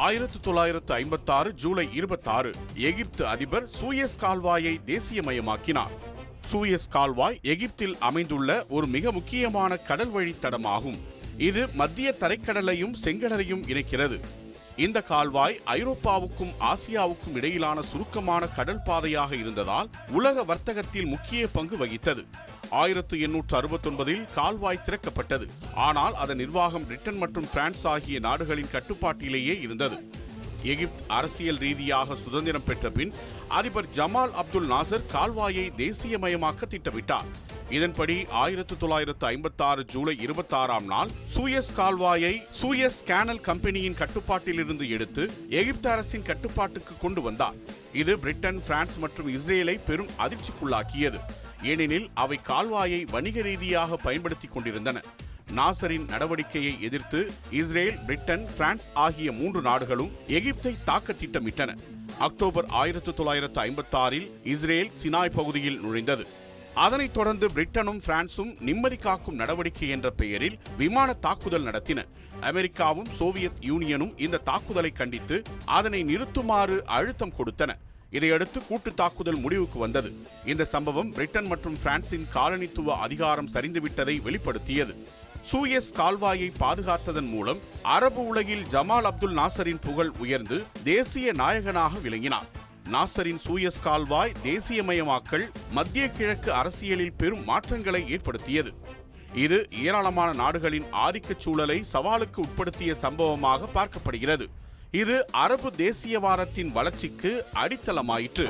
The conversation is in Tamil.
1956 ஜூலை 26 எகிப்து அதிபர் சூயஸ் கால்வாயை தேசியமயமாக்கினார். சூயஸ் கால்வாய் எகிப்தில் அமைந்துள்ள ஒரு மிக முக்கியமான கடல் வழித்தடமாகும். இது மத்திய தரைக்கடலையும் செங்கடலையும் இணைக்கிறது. இந்த கால்வாய் ஐரோப்பாவுக்கும் ஆசியாவுக்கும் இடையிலான சுருக்கமான கடல் பாதையாக இருந்ததால் உலக வர்த்தகத்தில் முக்கிய பங்கு வகித்தது. 1869 கால்வாய் திறக்கப்பட்டது. ஆனால் அதன் நிர்வாகம் பிரிட்டன் மற்றும் பிரான்ஸ் ஆகிய நாடுகளின் கட்டுப்பாட்டிலேயே இருந்தது. எகிப்து அரசியல் ரீதியாக சுதந்திரம் பெற்ற பின் அதிபர் ஜமால் அப்துல் நாசர் கால்வாயை தேசியமயமாக்க திட்டமிட்டார். இதன்படி 1956 ஜூலை 26 நாள் சூயஸ் கால்வாயை சூயஸ் கேனல் கம்பெனியின் கட்டுப்பாட்டிலிருந்து எடுத்து எகிப்து அரசின் கட்டுப்பாட்டுக்கு கொண்டு வந்தார். இது பிரிட்டன், பிரான்ஸ் மற்றும் இஸ்ரேலை பெரும் அதிர்ச்சிக்குள்ளாக்கியது. ஏனெனில் அவை கால்வாயை வணிக ரீதியாக பயன்படுத்திக் கொண்டிருந்தன. நாசரின் நடவடிக்கையை எதிர்த்து இஸ்ரேல், பிரிட்டன், பிரான்ஸ் ஆகிய 3 நாடுகளும் எகிப்தை தாக்க திட்டமிட்டன. அக்டோபர் 1956 இஸ்ரேல் சினாய் பகுதியில் நுழைந்தது. அதனைத் தொடர்ந்து பிரிட்டனும் பிரான்சும் நிம்மதி காக்கும் நடவடிக்கை என்ற பெயரில் விமான தாக்குதல் நடத்தின. அமெரிக்காவும் சோவியத் யூனியனும் இந்த தாக்குதலை கண்டித்து அதனை நிறுத்துமாறு அழுத்தம் கொடுத்தன. இதையடுத்து கூட்டு தாக்குதல் முடிவுக்கு வந்தது. இந்த சம்பவம் பிரிட்டன் மற்றும் பிரான்சின் காலனித்துவ அதிகாரம் சரிந்துவிட்டதை வெளிப்படுத்தியது. சூயஸ் கால்வாயை பாதுகாத்ததன் மூலம் அரபு உலகில் ஜமால் அப்துல் நாசரின் புகழ் உயர்ந்து தேசிய நாயகனாக விளங்கினார். நாசரின் சூயஸ் கால்வாய் தேசியமயமாக்கல் மத்திய கிழக்கு அரசியலில் பெரும் மாற்றங்களை ஏற்படுத்தியது. இது ஏராளமான நாடுகளின் ஆதிக்கச் சூழலை சவாலுக்கு உட்படுத்திய சம்பவமாக பார்க்கப்படுகிறது. இது அரபு தேசியவாதத்தின் வளர்ச்சிக்கு அடித்தளமாயிற்று.